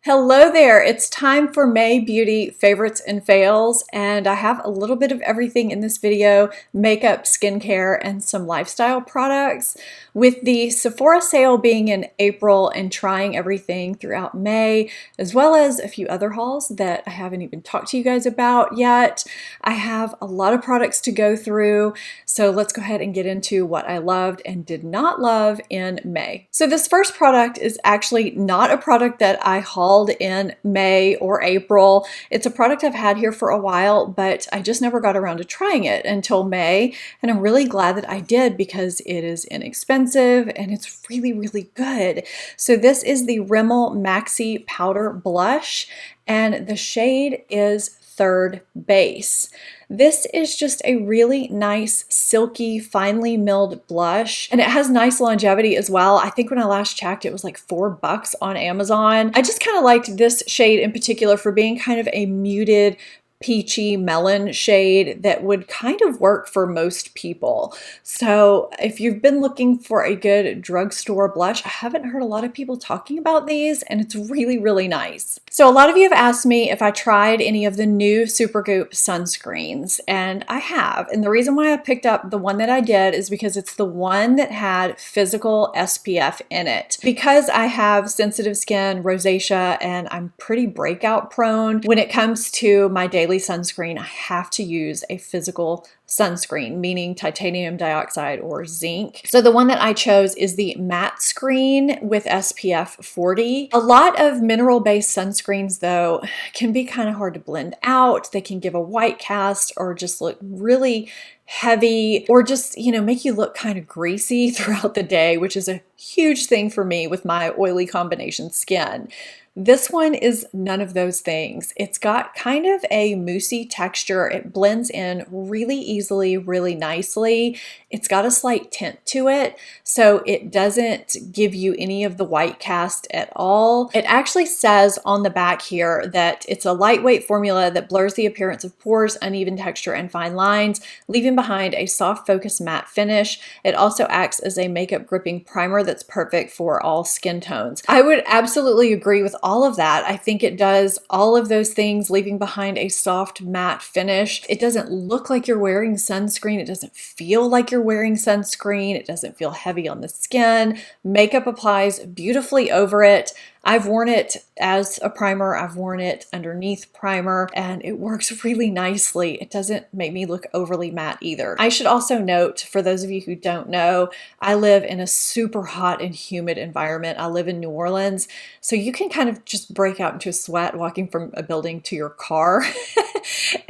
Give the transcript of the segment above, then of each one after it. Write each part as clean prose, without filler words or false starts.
Hello there, it's time for May Beauty Favorites and Fails, and I have a little bit of everything in this video: makeup, skincare, and some lifestyle products. With the Sephora sale being in April and trying everything throughout May, as well as a few other hauls that I haven't even talked to you guys about yet, I have a lot of products to go through, so let's go ahead and get into what I loved and did not love in May. So this first product is actually not a product that I hauled in May or April. It's a product I've had here for a while, but I just never got around to trying it until May, and I'm really glad that I did because it is inexpensive and it's really, really good. So this is the Rimmel Maxi Powder Blush, and the shade is Third Base. This is just a really nice, silky, finely milled blush, and it has nice longevity as well. I think when I last checked, it was like $4 on Amazon. I just kind of liked this shade in particular for being kind of a muted, peachy melon shade that would kind of work for most people. So if you've been looking for a good drugstore blush, I haven't heard a lot of people talking about these, and it's really, really nice. So a lot of you have asked me if I tried any of the new Supergoop sunscreens, and I have. And the reason why I picked up the one that I did is because it's the one that had physical SPF in it. Because I have sensitive skin, rosacea, and I'm pretty breakout prone, when it comes to my daily sunscreen, I have to use a physical sunscreen, meaning titanium dioxide or zinc. So the one that I chose is the matte screen with SPF 40. A lot of mineral-based sunscreens, though, can be kind of hard to blend out. They can give a white cast or just look really heavy, or just, make you look kind of greasy throughout the day, which is a huge thing for me with my oily combination skin. This one is none of those things. It's got kind of a moussey texture. It blends in really easily, really nicely. It's got a slight tint to it, so it doesn't give you any of the white cast at all. It actually says on the back here that it's a lightweight formula that blurs the appearance of pores, uneven texture, and fine lines, leaving behind a soft focus matte finish. It also acts as a makeup gripping primer that's perfect for all skin tones. I would absolutely agree with all of that. I think it does all of those things, leaving behind a soft matte finish. It doesn't look like you're wearing sunscreen. It doesn't feel like you're wearing sunscreen. It doesn't feel heavy on the skin. Makeup applies beautifully over it. I've worn it as a primer, I've worn it underneath primer, and it works really nicely. It doesn't make me look overly matte either. I should also note, for those of you who don't know, I live in a super hot and humid environment. I live in New Orleans, so you can kind of just break out into a sweat walking from a building to your car.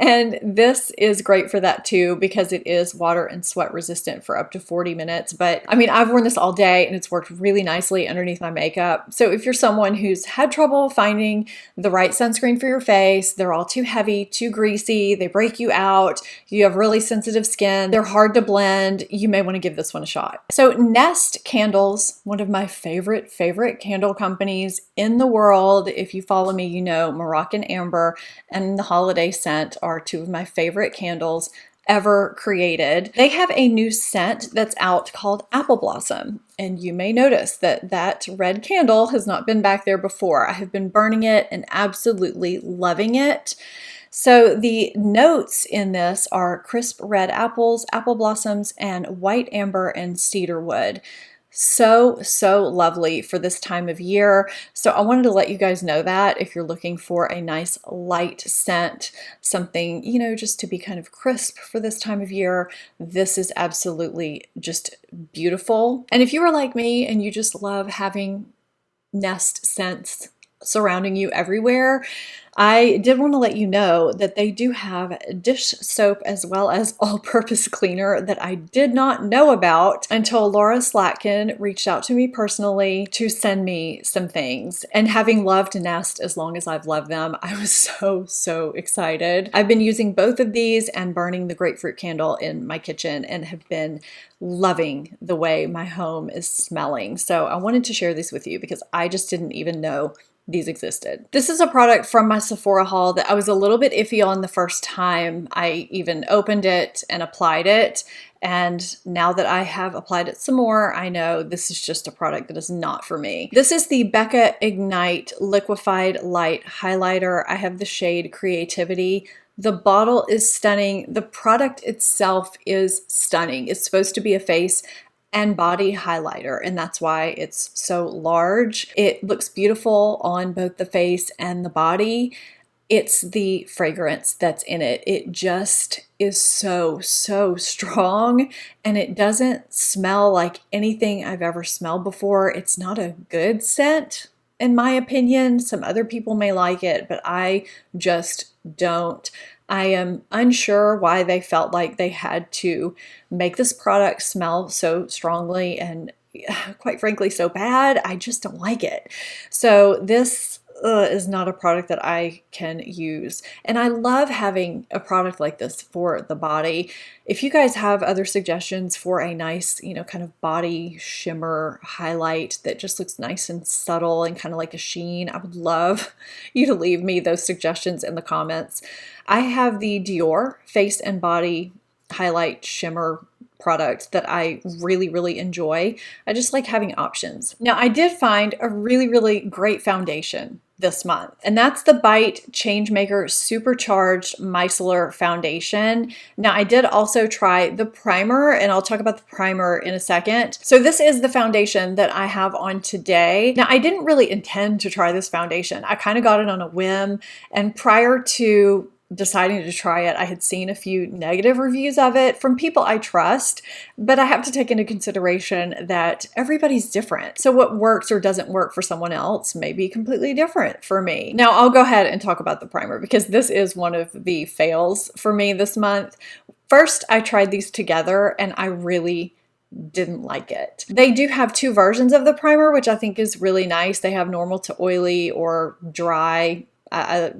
And this is great for that too, because it is water and sweat resistant for up to 40 minutes. But I mean, I've worn this all day and it's worked really nicely underneath my makeup. So if you're someone who's had trouble finding the right sunscreen for your face, they're all too heavy, too greasy, they break you out, you have really sensitive skin, they're hard to blend, you may want to give this one a shot. So Nest Candles, one of my favorite candle companies in the world. If you follow me, you know Moroccan Amber and the Holiday Scent are two of my favorite candles ever created. They have a new scent that's out called Apple Blossom, and you may notice that that red candle has not been back there before. I have been burning it and absolutely loving it. So the notes in this are crisp red apples, apple blossoms, and white amber and cedar wood. So lovely for this time of year. So I wanted to let you guys know that if you're looking for a nice light scent, something, just to be kind of crisp for this time of year, this is absolutely just beautiful. And if you were like me and you just love having Nest scents surrounding you everywhere, I did want to let you know that they do have dish soap as well as all-purpose cleaner that I did not know about until Laura Slatkin reached out to me personally to send me some things. And having loved Nest as long as I've loved them, I was so excited. I've been using both of these and burning the grapefruit candle in my kitchen and have been loving the way my home is smelling. So I wanted to share this with you because I just didn't even know these existed. This is a product from my Sephora haul that I was a little bit iffy on the first time I even opened it and applied it. And now that I have applied it some more, I know this is just a product that is not for me. This is the Becca Ignite Liquefied Light Highlighter. I have the shade Creativity. The bottle is stunning. The product itself is stunning. It's supposed to be a face and body highlighter, and that's why it's so large. It looks beautiful on both the face and the body. It's the fragrance that's in it. It just is so strong, and it doesn't smell like anything I've ever smelled before. It's not a good scent, in my opinion. Some other people may like it, but I just don't. I am unsure why they felt like they had to make this product smell so strongly and quite frankly so bad. I just don't like it. So this is not a product that I can use. And I love having a product like this for the body. If you guys have other suggestions for a nice, kind of body shimmer highlight that just looks nice and subtle and kind of like a sheen, I would love you to leave me those suggestions in the comments. I have the Dior Face and Body Highlight Shimmer product that I really enjoy. I just like having options. Now, I did find a really great foundation this month, and that's the Bite Changemaker Supercharged Micellar Foundation. Now, I did also try the primer, and I'll talk about the primer in a second. So this is the foundation that I have on today. Now, I didn't really intend to try this foundation. I kind of got it on a whim, and prior to deciding to try it, I had seen a few negative reviews of it from people I trust, but I have to take into consideration that everybody's different. So what works or doesn't work for someone else may be completely different for me. Now I'll go ahead and talk about the primer because this is one of the fails for me this month. First, I tried these together and I really didn't like it. They do have two versions of the primer, which I think is really nice. They have normal to oily or dry.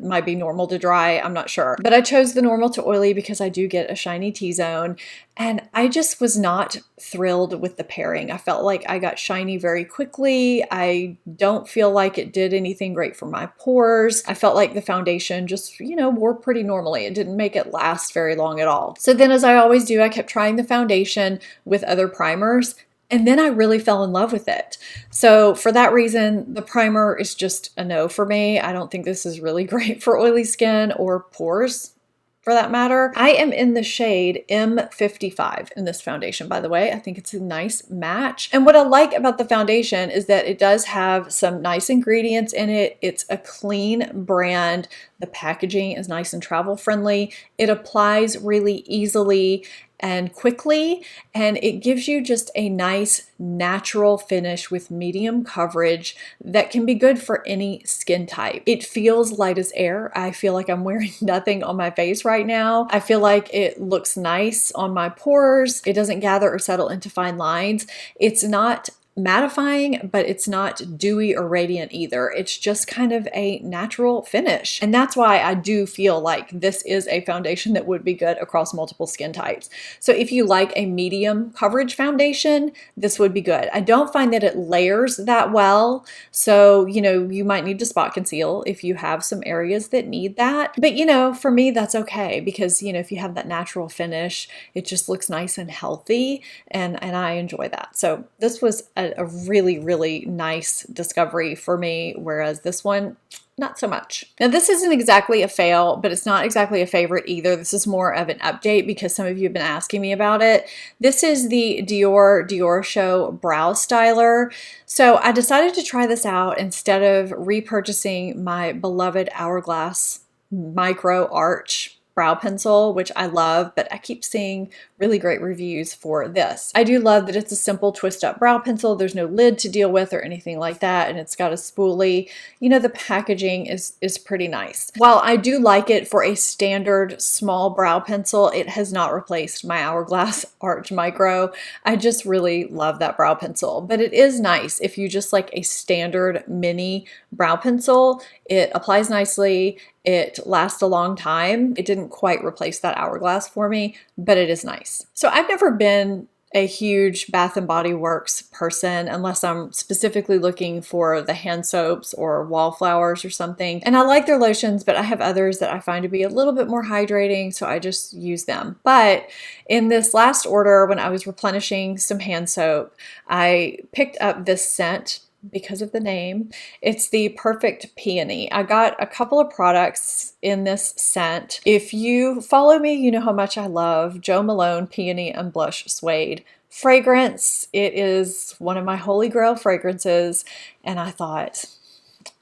Might be normal to dry, I'm not sure. But I chose the normal to oily because I do get a shiny T-zone, and I just was not thrilled with the pairing. I felt like I got shiny very quickly. I don't feel like it did anything great for my pores. I felt like the foundation just, wore pretty normally. It didn't make it last very long at all. So then, as I always do, I kept trying the foundation with other primers, and then I really fell in love with it. So for that reason, the primer is just a no for me. I don't think this is really great for oily skin or pores for that matter. I am in the shade M55 in this foundation, by the way. I think it's a nice match. And what I like about the foundation is that it does have some nice ingredients in it. It's a clean brand. The packaging is nice and travel friendly. It applies really easily and quickly, and it gives you just a nice natural finish with medium coverage that can be good for any skin type. It feels light as air. I feel like I'm wearing nothing on my face right now. I feel like it looks nice on my pores. It doesn't gather or settle into fine lines. It's not mattifying, but it's not dewy or radiant either. It's just kind of a natural finish. And that's why I do feel like this is a foundation that would be good across multiple skin types. So if you like a medium coverage foundation, this would be good. I don't find that it layers that well. So, you might need to spot conceal if you have some areas that need that. But, for me, that's okay because, if you have that natural finish, it just looks nice and healthy. And I enjoy that. So this was a really nice discovery for me, whereas this one, not so much. Now, this isn't exactly a fail, but it's not exactly a favorite either. This is more of an update because some of you have been asking me about it. This is the Diorshow Brow Styler. So I decided to try this out instead of repurchasing my beloved Hourglass Micro Arch brow pencil, which I love, but I keep seeing really great reviews for this. I do love that it's a simple twist up brow pencil. There's no lid to deal with or anything like that, and it's got a spoolie. The packaging is pretty nice. While I do like it for a standard small brow pencil, it has not replaced my Hourglass Arch Micro. I just really love that brow pencil, but it is nice if you just like a standard mini brow pencil. It applies nicely. It lasts a long time. It didn't quite replace that Hourglass for me, but it is nice. So I've never been a huge Bath and Body Works person unless I'm specifically looking for the hand soaps or wallflowers or something. And I like their lotions, but I have others that I find to be a little bit more hydrating, so I just use them. But in this last order, when I was replenishing some hand soap, I picked up this scent because of the name. It's the Perfect Peony. I got a couple of products in this scent. If you follow me, you know how much I love Jo Malone Peony and Blush Suede fragrance. It is one of my holy grail fragrances, and I thought,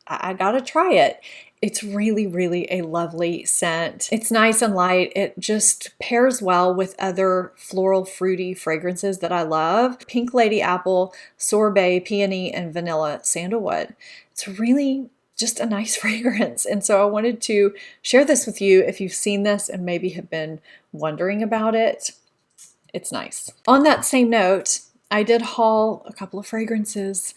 I gotta try it. It's really, really a lovely scent. It's nice and light. It just pairs well with other floral fruity fragrances that I love. Pink Lady Apple, Sorbet, Peony, and Vanilla Sandalwood. It's really just a nice fragrance. And so I wanted to share this with you if you've seen this and maybe have been wondering about it. It's nice. On that same note, I did haul a couple of fragrances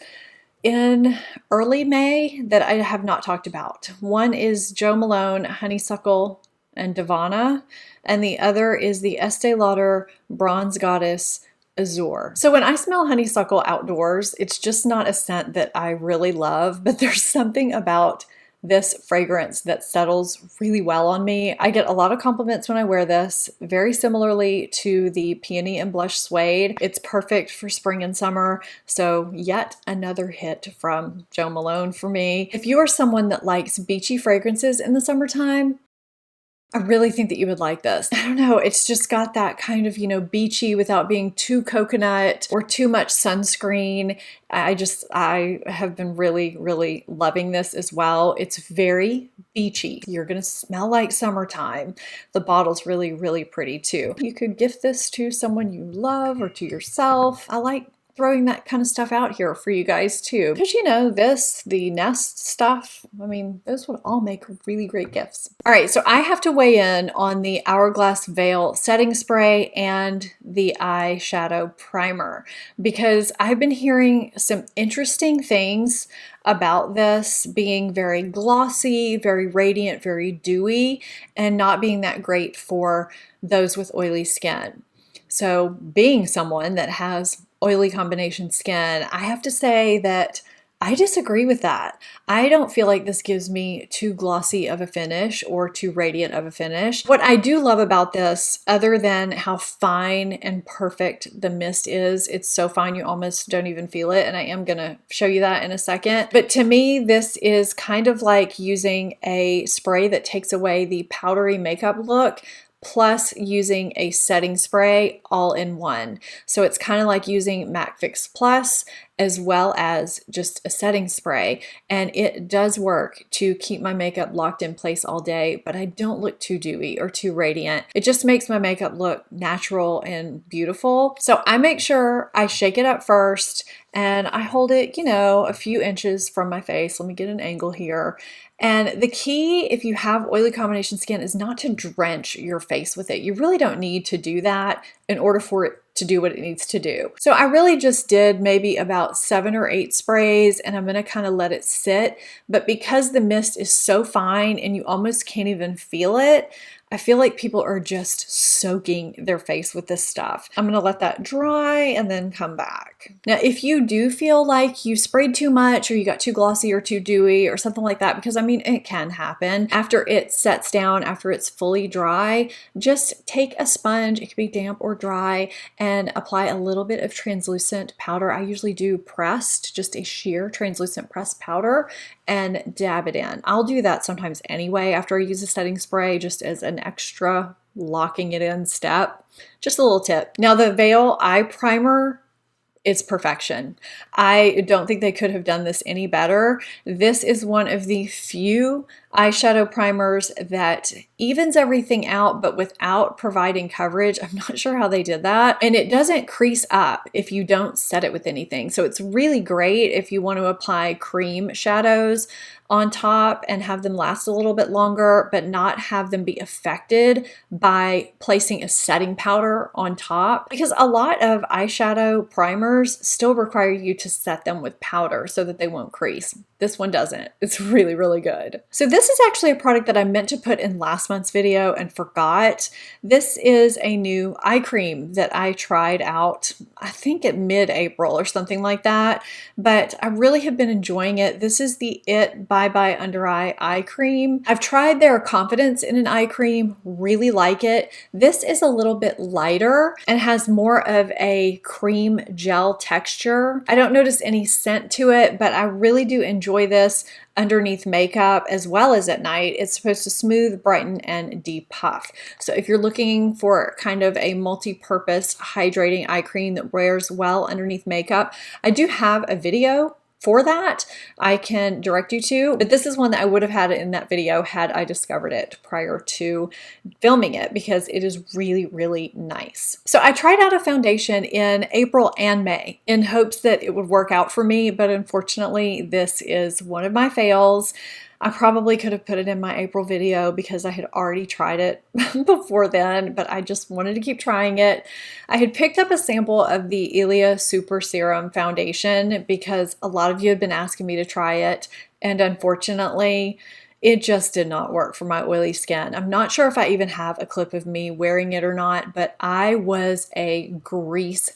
in early May that I have not talked about. One is Jo Malone Honeysuckle and Davana, and the other is the Estee Lauder Bronze Goddess Azur. So when I smell honeysuckle outdoors, it's just not a scent that I really love, but there's something about this fragrance that settles really well on me. I get a lot of compliments when I wear this, very similarly to the Peony and Blush Suede. It's perfect for spring and summer, so yet another hit from Jo Malone for me. If you are someone that likes beachy fragrances in the summertime, I really think that you would like this. I don't know, it's just got that kind of, beachy without being too coconut or too much sunscreen. I have been really, really loving this as well. It's very beachy. You're gonna smell like summertime. The bottle's really, really pretty too. You could gift this to someone you love or to yourself. I like throwing that kind of stuff out here for you guys too. Because the Nest stuff, those would all make really great gifts. All right, so I have to weigh in on the Hourglass Veil setting spray and the eyeshadow primer because I've been hearing some interesting things about this being very glossy, very radiant, very dewy, and not being that great for those with oily skin. So being someone that has oily combination skin, I have to say that I disagree with that. I don't feel like this gives me too glossy of a finish or too radiant of a finish. What I do love about this, other than how fine and perfect the mist is, it's so fine you almost don't even feel it, and I am gonna show you that in a second. But to me, this is kind of like using a spray that takes away the powdery makeup look, plus using a setting spray all in one. So it's kind of like using MAC Fix Plus as well as just a setting spray. And it does work to keep my makeup locked in place all day, but I don't look too dewy or too radiant. It just makes my makeup look natural and beautiful. So I make sure I shake it up first and I hold it, a few inches from my face. Let me get an angle here. And the key, if you have oily combination skin, is not to drench your face with it. You really don't need to do that in order for it to do what it needs to do. So I really just did maybe about 7 or 8 sprays, and I'm gonna kind of let it sit. But because the mist is so fine and you almost can't even feel it, I feel like people are just soaking their face with this stuff. I'm gonna let that dry and then come back. Now, if you do feel like you sprayed too much or you got too glossy or too dewy or something like that, because it can happen, after it sets down, after it's fully dry, just take a sponge, it could be damp or dry, and apply a little bit of translucent powder. I usually do pressed, just a sheer translucent pressed powder, and dab it in. I'll do that sometimes anyway after I use a setting spray, just as an extra locking it in step. Just a little tip. Now the Veil Eye Primer, it's perfection. I don't think they could have done this any better. This is one of the few eyeshadow primers that evens everything out, but without providing coverage. I'm not sure how they did that. And it doesn't crease up if you don't set it with anything. So it's really great if you want to apply cream shadows on top and have them last a little bit longer, but not have them be affected by placing a setting powder on top. Because a lot of eyeshadow primers still require you to set them with powder so that they won't crease. This one doesn't. It's really, really good. So this is actually a product that I meant to put in last month's video and forgot. This is a new eye cream that I tried out, I think at mid-April or something like that, but I really have been enjoying it. This is the It Bye Bye Under Eye Cream. I've tried their Confidence in an Eye Cream, really like it. This is a little bit lighter and has more of a cream gel texture. I don't notice any scent to it, but I really do enjoy this underneath makeup as well as at night. It's supposed to smooth, brighten, and depuff. So if you're looking for kind of a multi-purpose hydrating eye cream that wears well underneath makeup, I do have a video for that I can direct you to, but this is one that I would have had in that video had I discovered it prior to filming it, because it is really, really nice. So I tried out a foundation in April and May in hopes that it would work out for me, but unfortunately this is one of my fails. I probably could have put it in my April video because I had already tried it before then, but I just wanted to keep trying it. I had picked up a sample of the Ilia Super Serum foundation because a lot of you had been asking me to try it, and unfortunately, it just did not work for my oily skin. I'm not sure if I even have a clip of me wearing it or not, but I was a grease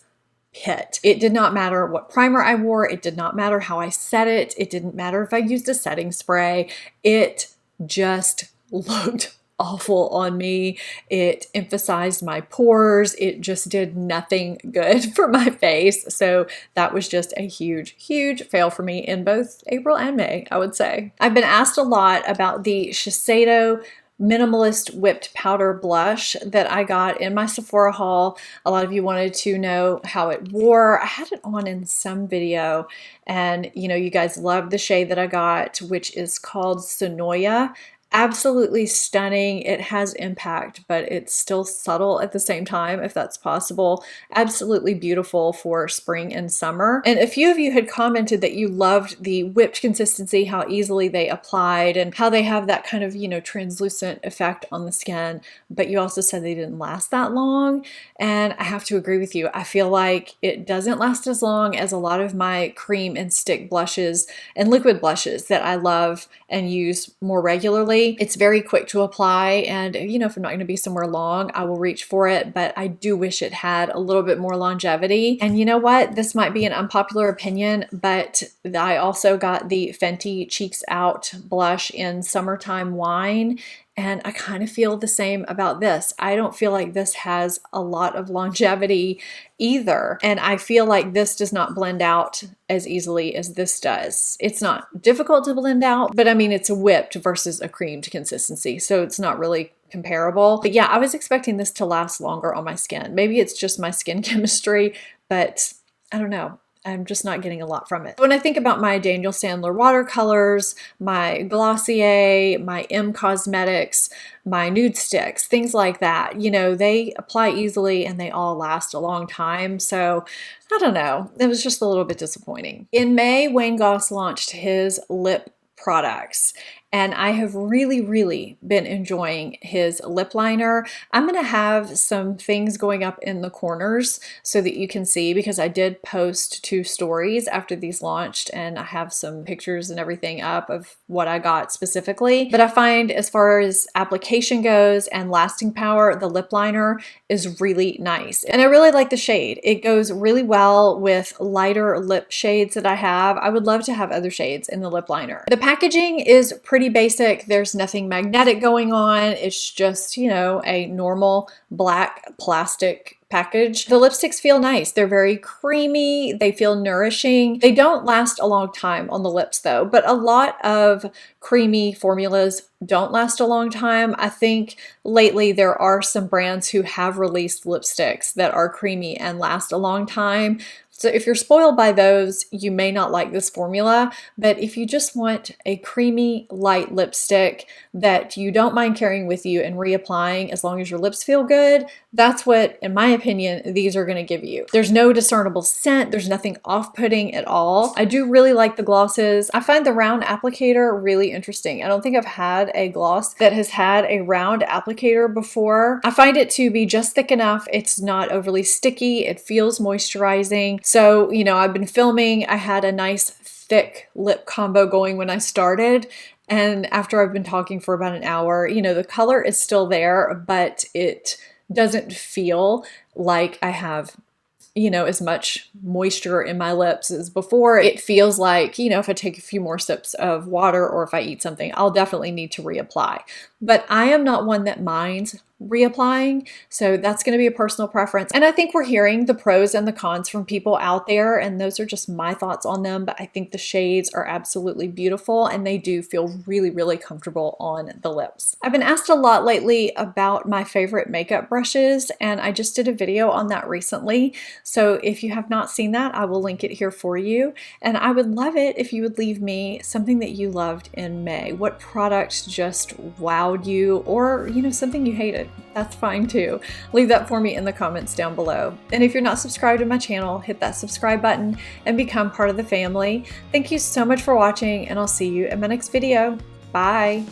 pit. It did not matter what primer I wore. It did not matter how I set it. It didn't matter if I used a setting spray. It just looked awful on me. It emphasized my pores. It just did nothing good for my face. So that was just a huge, huge fail for me in both April and May, I would say. I've been asked a lot about the Shiseido Minimalist Whipped Powder Blush that I got in my Sephora haul. A lot of you wanted to know how it wore. I had it on in some video, and you know, you guys loved the shade that I got, which is called Sonoya. Absolutely stunning. It has impact, but it's still subtle at the same time, if that's possible. Absolutely beautiful for spring and summer. And a few of you had commented that you loved the whipped consistency, how easily they applied, and how they have that kind of, you know, translucent effect on the skin, but you also said they didn't last that long. And I have to agree with you. I feel like it doesn't last as long as a lot of my cream and stick blushes and liquid blushes that I love and use more regularly. It's very quick to apply, and you know, if I'm not going to be somewhere long, I will reach for it, but I do wish it had a little bit more longevity. And you know what? This might be an unpopular opinion, but I also got the Fenty Cheeks Out blush in Summertime Wine, and I kind of feel the same about this. I don't feel like this has a lot of longevity either. And I feel like this does not blend out as easily as this does. It's not difficult to blend out, but I mean, it's a whipped versus a creamed consistency, so it's not really comparable. But yeah, I was expecting this to last longer on my skin. Maybe it's just my skin chemistry, but I don't know. I'm just not getting a lot from it. When I think about my Daniel Sandler watercolors, my Glossier, my M Cosmetics, my nude sticks, things like that, you know, they apply easily and they all last a long time. So I don't know. It was just a little bit disappointing. In May, Wayne Goss launched his lip products, and I have really, really been enjoying his lip liner. I'm going to have some things going up in the corners so that you can see, because I did post 2 stories after these launched, and I have some pictures and everything up of what I got specifically. But I find, as far as application goes and lasting power, the lip liner is really nice. And I really like the shade. It goes really well with lighter lip shades that I have. I would love to have other shades in the lip liner. The packaging is pretty basic. There's nothing magnetic going on. It's just, you know, a normal black plastic package. The lipsticks feel nice. They're very creamy. They feel nourishing. They don't last a long time on the lips though, but a lot of creamy formulas don't last a long time. I think lately there are some brands who have released lipsticks that are creamy and last a long time. So if you're spoiled by those, you may not like this formula, but if you just want a creamy, light lipstick that you don't mind carrying with you and reapplying as long as your lips feel good, that's what, in my opinion, these are going to give you. There's no discernible scent. There's nothing off-putting at all. I do really like the glosses. I find the round applicator really interesting. I don't think I've had a gloss that has had a round applicator before. I find it to be just thick enough. It's not overly sticky. It feels moisturizing. So, you know, I've been filming. I had a nice thick lip combo going when I started. And after I've been talking for about an hour, you know, the color is still there, but it doesn't feel like I have, you know, as much moisture in my lips as before. It feels like, you know, if I take a few more sips of water or if I eat something, I'll definitely need to reapply. But I am not one that minds reapplying, so that's going to be a personal preference. And I think we're hearing the pros and the cons from people out there, and those are just my thoughts on them. But I think the shades are absolutely beautiful and they do feel really, really comfortable on the lips. I've been asked a lot lately about my favorite makeup brushes, and I just did a video on that recently. So if you have not seen that, I will link it here for you. And I would love it if you would leave me something that you loved in May. What product just wowed you, or, you know, something you hated. That's fine too. Leave that for me in the comments down below. And if you're not subscribed to my channel, hit that subscribe button and become part of the family. Thank you so much for watching, and I'll see you in my next video. Bye.